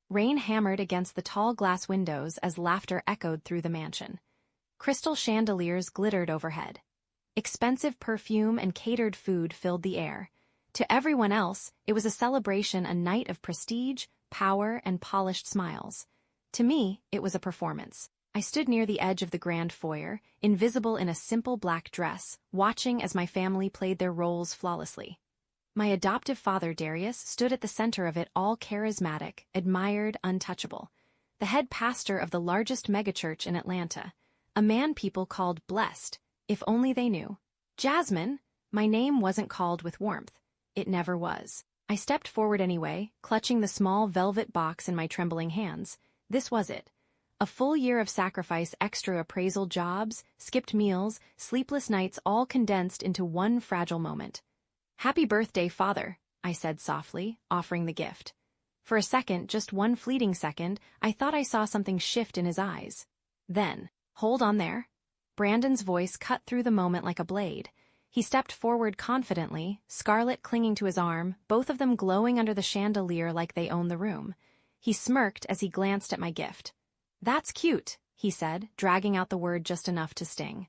Rain hammered against the tall glass windows as laughter echoed through the mansion. Crystal chandeliers glittered overhead. Expensive perfume and catered food filled the air. To everyone else, it was a celebration, a night of prestige, power, and polished smiles. To me, it was a performance. I stood near the edge of the grand foyer, invisible in a simple black dress, watching as my family played their roles flawlessly. My adoptive father, Darius, stood at the center of it all, charismatic, admired, untouchable. The head pastor of the largest megachurch in Atlanta. A man people called blessed, if only they knew. Jasmine, my name wasn't called with warmth. It never was. I stepped forward anyway, clutching the small velvet box in my trembling hands. This was it. A full year of sacrifice, extra appraisal jobs, skipped meals, sleepless nights, all condensed into one fragile moment. "Happy birthday, Father," I said softly, offering the gift. For a second, just one fleeting second, I thought I saw something shift in his eyes. Then, "Hold on there." Brandon's voice cut through the moment like a blade. He stepped forward confidently, Scarlett clinging to his arm, both of them glowing under the chandelier like they owned the room. He smirked as he glanced at my gift. "That's cute," he said, dragging out the word just enough to sting.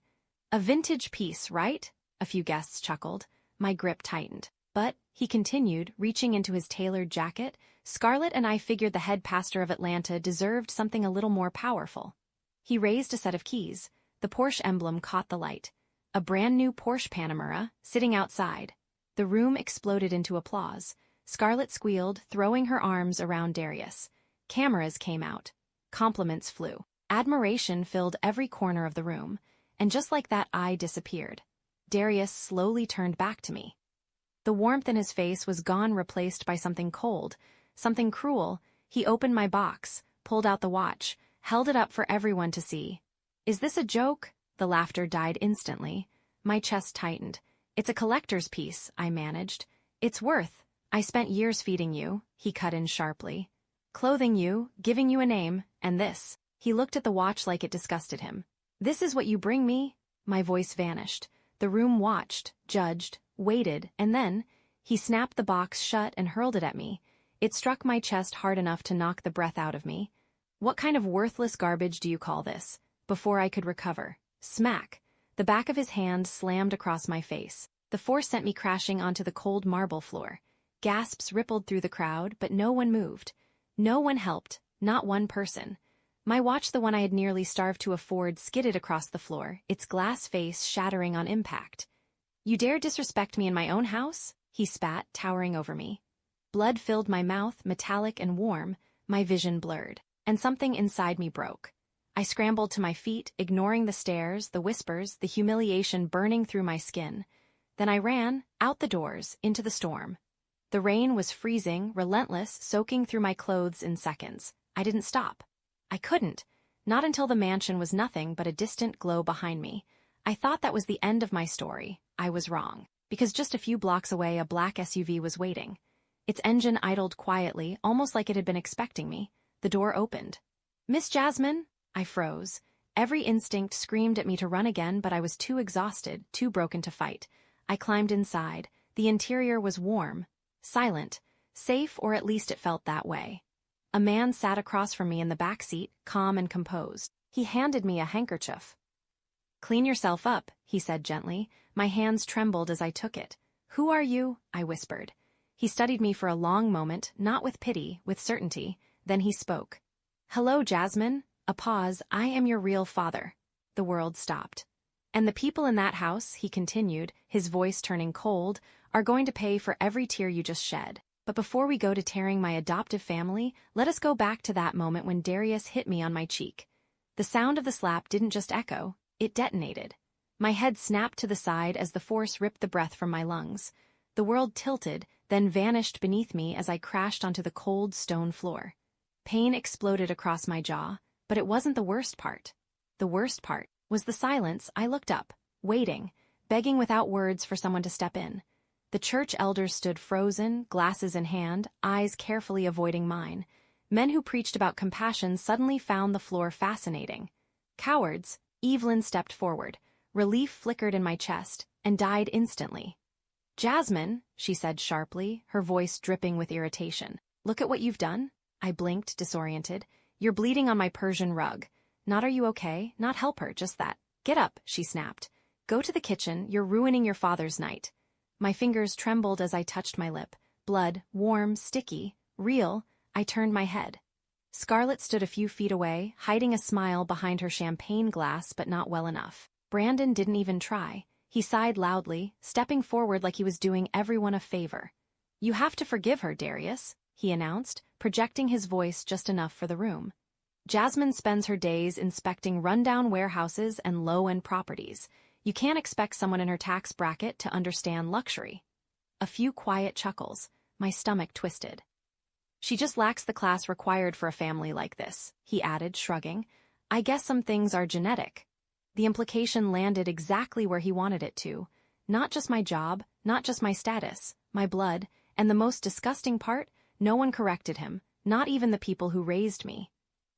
"A vintage piece, right?" A few guests chuckled. My grip tightened. "But," he continued, reaching into his tailored jacket, "Scarlett and I figured the head pastor of Atlanta deserved something a little more powerful." He raised a set of keys. The Porsche emblem caught the light. A brand-new Porsche Panamera, sitting outside. The room exploded into applause. Scarlett squealed, throwing her arms around Darius. Cameras came out. Compliments flew. Admiration filled every corner of the room. And just like that, I disappeared. Darius slowly turned back to me. The warmth in his face was gone, replaced by something cold, something cruel. He opened my box, pulled out the watch, held it up for everyone to see. "Is this a joke?" The laughter died instantly. My chest tightened. "It's a collector's piece," I managed. "It's worth. I spent years feeding you," he cut in sharply. "Clothing you, giving you a name, and this." He looked at the watch like it disgusted him. "This is what you bring me?" My voice vanished. The room watched, judged, waited, and then, he snapped the box shut and hurled it at me. It struck my chest hard enough to knock the breath out of me. "What kind of worthless garbage do you call this?" Before I could recover. Smack! The back of his hand slammed across my face. The force sent me crashing onto the cold marble floor. Gasps rippled through the crowd, but no one moved. No one helped, not one person. My watch, the one I had nearly starved to afford, skidded across the floor, its glass face shattering on impact. "You dare disrespect me in my own house?" he spat, towering over me. Blood filled my mouth, metallic and warm, my vision blurred, and something inside me broke. I scrambled to my feet, ignoring the stares, the whispers, the humiliation burning through my skin. Then I ran, out the doors, into the storm. The rain was freezing, relentless, soaking through my clothes in seconds. I didn't stop. I couldn't. Not until the mansion was nothing but a distant glow behind me. I thought that was the end of my story. I was wrong. Because just a few blocks away, a black SUV was waiting. Its engine idled quietly, almost like it had been expecting me. The door opened. "Miss Jasmine?" I froze. Every instinct screamed at me to run again, but I was too exhausted, too broken to fight. I climbed inside. The interior was warm, silent, safe, or at least it felt that way. A man sat across from me in the back seat, calm and composed. He handed me a handkerchief. "Clean yourself up," he said gently. My hands trembled as I took it. "Who are you?" I whispered. He studied me for a long moment, not with pity, with certainty. Then he spoke. "Hello, Jasmine." A pause. "I am your real father." The world stopped. "And the people in that house," he continued, his voice turning cold, "are going to pay for every tear you just shed. But before we go to tearing my adoptive family, let us go back to that moment when Darius hit me on my cheek." The sound of the slap didn't just echo, it detonated. My head snapped to the side as the force ripped the breath from my lungs. The world tilted, then vanished beneath me as I crashed onto the cold stone floor. Pain exploded across my jaw. But it wasn't the worst part. The worst part was the silence. I looked up, waiting, begging without words for someone to step in. The church elders stood frozen, glasses in hand, eyes carefully avoiding mine. Men who preached about compassion suddenly found the floor fascinating. "Cowards," Evelyn stepped forward. Relief flickered in my chest, and died instantly. "Jasmine," she said sharply, her voice dripping with irritation, "look at what you've done." I blinked, disoriented. You're bleeding on my Persian rug. Not are you okay? Not help her, just that. Get up, she snapped. Go to the kitchen, you're ruining your father's night. My fingers trembled as I touched my lip. Blood, warm, sticky, real. I turned my head. Scarlett stood a few feet away, hiding a smile behind her champagne glass, but not well enough. Brandon didn't even try. He sighed loudly, stepping forward like he was doing everyone a favor. You have to forgive her, Darius, he announced, projecting his voice just enough for the room. Jasmine spends her days inspecting rundown warehouses and low-end properties. You can't expect someone in her tax bracket to understand luxury. A few quiet chuckles. My stomach twisted. She just lacks the class required for a family like this, he added, shrugging. I guess some things are genetic. The implication landed exactly where he wanted it to. Not just my job, not just my status, my blood, and the most disgusting part, no one corrected him, not even the people who raised me.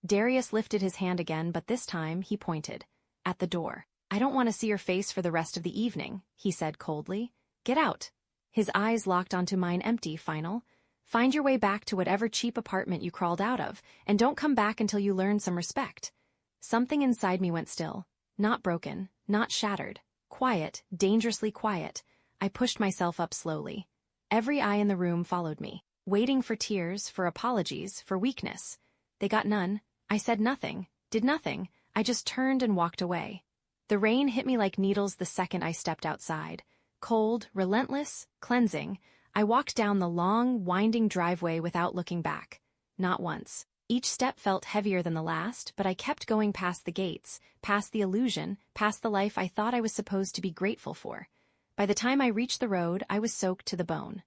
Darius lifted his hand again, but this time he pointed. At the door. I don't want to see your face for the rest of the evening, he said coldly. Get out. His eyes locked onto mine, empty, final. Find your way back to whatever cheap apartment you crawled out of, and don't come back until you learn some respect. Something inside me went still. Not broken, not shattered. Quiet, dangerously quiet. I pushed myself up slowly. Every eye in the room followed me, waiting for tears, for apologies, for weakness. They got none. I said nothing, did nothing. I just turned and walked away. The rain hit me like needles the second I stepped outside. Cold, relentless, cleansing. I walked down the long, winding driveway without looking back. Not once. Each step felt heavier than the last, but I kept going past the gates, past the illusion, past the life I thought I was supposed to be grateful for. By the time I reached the road, I was soaked to the bone.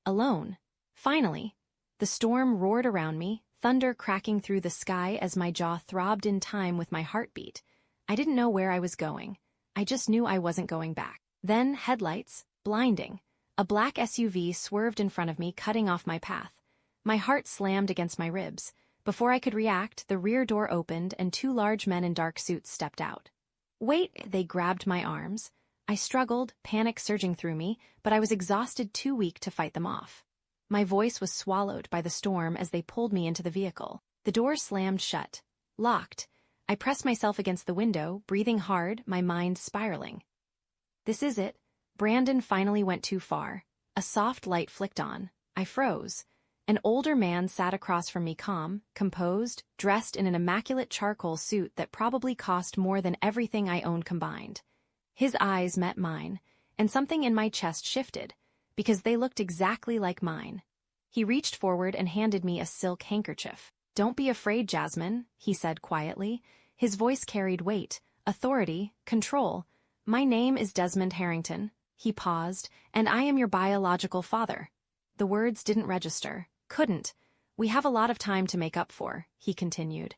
Alone. Finally. The storm roared around me, thunder cracking through the sky as my jaw throbbed in time with my heartbeat. I didn't know where I was going. I just knew I wasn't going back. Then, headlights, blinding. A black SUV swerved in front of me, cutting off my path. My heart slammed against my ribs. Before I could react, the rear door opened and two large men in dark suits stepped out. Wait, they grabbed my arms. I struggled, panic surging through me, but I was exhausted, too weak to fight them off. My voice was swallowed by the storm as they pulled me into the vehicle. The door slammed shut. Locked. I pressed myself against the window, breathing hard, my mind spiraling. This is it. Brandon finally went too far. A soft light flicked on. I froze. An older man sat across from me, calm, composed, dressed in an immaculate charcoal suit that probably cost more than everything I owned combined. His eyes met mine, and something in my chest shifted, because they looked exactly like mine. He reached forward and handed me a silk handkerchief. Don't be afraid, Jasmine, he said quietly. His voice carried weight, authority, control. My name is Desmond Harrington. He paused, and I am your biological father. The words didn't register. Couldn't. We have a lot of time to make up for, he continued.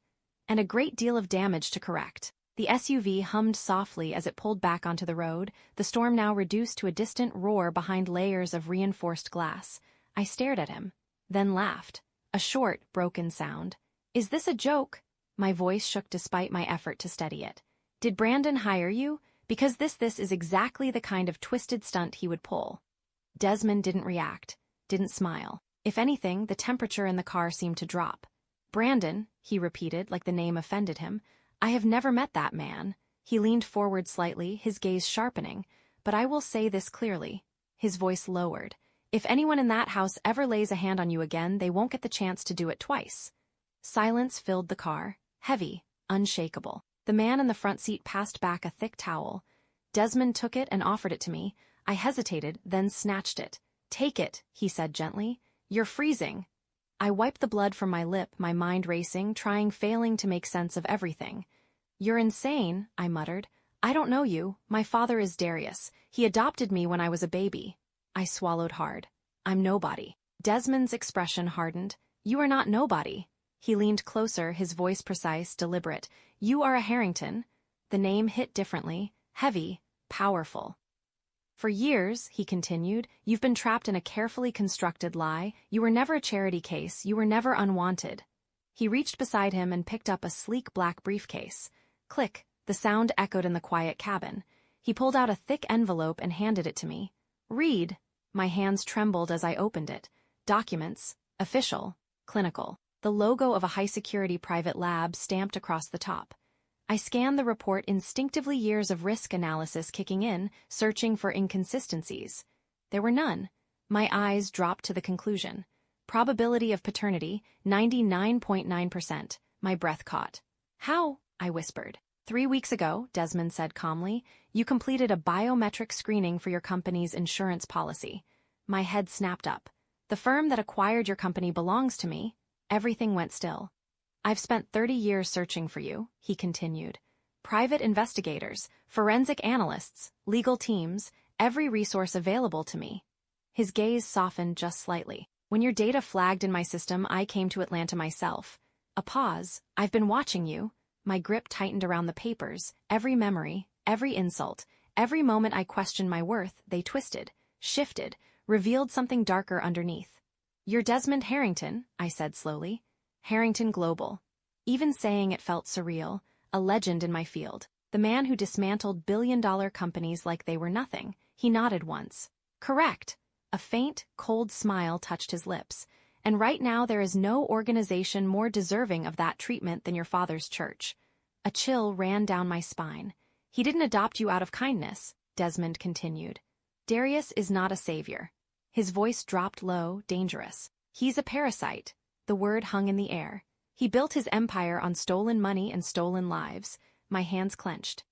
And a great deal of damage to correct. The SUV hummed softly as it pulled back onto the road, the storm now reduced to a distant roar behind layers of reinforced glass. I stared at him, then laughed. A short, broken sound. Is this a joke? My voice shook despite my effort to steady it. Did Brandon hire you? Because this is exactly the kind of twisted stunt he would pull. Desmond didn't react, didn't smile. If anything, the temperature in the car seemed to drop. Brandon, he repeated like the name offended him. I have never met that man. He leaned forward slightly, his gaze sharpening. But I will say this clearly. His voice lowered. If anyone in that house ever lays a hand on you again, they won't get the chance to do it twice. Silence filled the car, heavy, unshakable. The man in the front seat passed back a thick towel. Desmond took it and offered it to me. I hesitated, then snatched it. Take it, he said gently. You're freezing. I wiped the blood from my lip, my mind racing, failing to make sense of everything. You're insane, I muttered. I don't know you. My father is Darius. He adopted me when I was a baby. I swallowed hard. I'm nobody. Desmond's expression hardened. You are not nobody. He leaned closer, his voice precise, deliberate. You are a Harrington. The name hit differently, heavy, powerful. For years, he continued, you've been trapped in a carefully constructed lie. You were never a charity case. You were never unwanted. He reached beside him and picked up a sleek black briefcase. Click, the sound echoed in the quiet cabin. He pulled out a thick envelope and handed it to me. Read. My hands trembled as I opened it. Documents. Official. Clinical. the logo of a high-security private lab stamped across the top. I scanned the report, instinctively, years of risk analysis kicking in, searching for inconsistencies. There were none. My eyes dropped to the conclusion. Probability of paternity, 99.9%. My breath caught. How? I whispered. 3 weeks ago, Desmond said calmly, you completed a biometric screening for your company's insurance policy. My head snapped up. The firm that acquired your company belongs to me. Everything went still. I've spent 30 years searching for you, he continued. Private investigators, forensic analysts, legal teams, every resource available to me. His gaze softened just slightly. When your data flagged in my system, I came to Atlanta myself. A pause. I've been watching you. My grip tightened around the papers. Every memory, every insult, every moment I questioned my worth, they twisted, shifted, revealed something darker underneath. You're Desmond Harrington, I said slowly. Harrington Global. Even saying it felt surreal, a legend in my field. The man who dismantled billion-dollar companies like they were nothing. He nodded once. Correct. A faint, cold smile touched his lips. And right now there is no organization more deserving of that treatment than your father's church. A chill ran down my spine. He didn't adopt you out of kindness, Desmond continued. Darius is not a savior. His voice dropped low, dangerous. He's a parasite. The word hung in the air. He built his empire on stolen money and stolen lives. My hands clenched.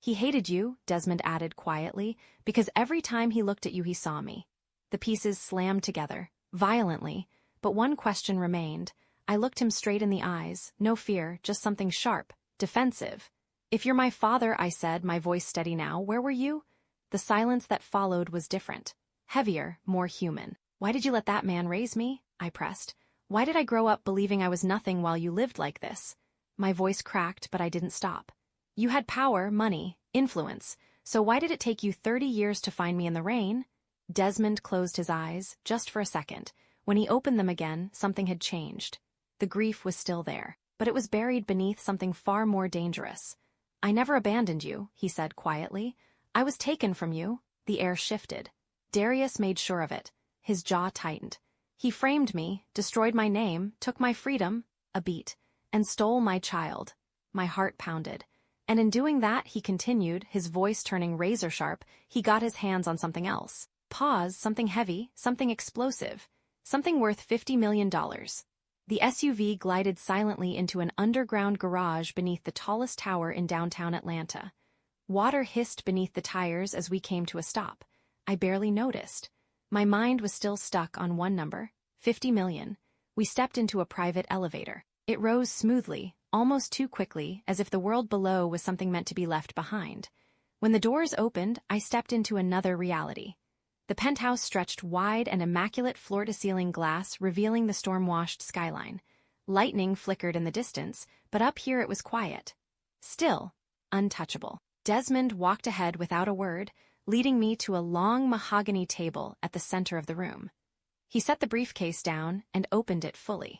He hated you, Desmond added quietly, because every time he looked at you he saw me. The pieces slammed together, violently, but one question remained. I looked him straight in the eyes, no fear, just something sharp, defensive. If you're my father, I said, my voice steady now, where were you? The silence that followed was different. Heavier, more human. Why did you let that man raise me? I pressed. Why did I grow up believing I was nothing while you lived like this? My voice cracked, but I didn't stop. You had power, money, influence, so why did it take you 30 years to find me in the rain? Desmond closed his eyes, just for a second. When he opened them again, something had changed. The grief was still there, but it was buried beneath something far more dangerous. I never abandoned you, he said quietly. I was taken from you. The air shifted. Darius made sure of it. His jaw tightened. He framed me, destroyed my name, took my freedom, a beat, and stole my child. My heart pounded. And in doing that, he continued, his voice turning razor-sharp, he got his hands on something else. Pause, something heavy, something explosive, something worth $50 million. The SUV glided silently into an underground garage beneath the tallest tower in downtown Atlanta. Water hissed beneath the tires as we came to a stop. I barely noticed. My mind was still stuck on one number, 50 million. We stepped into a private elevator. It rose smoothly, almost too quickly, as if the world below was something meant to be left behind. When the doors opened, I stepped into another reality. The penthouse stretched wide and immaculate floor-to-ceiling glass, revealing the storm-washed skyline. Lightning flickered in the distance, but up here it was quiet. Still, untouchable. Desmond walked ahead without a word, leading me to a long mahogany table at the center of the room. He set the briefcase down and opened it fully.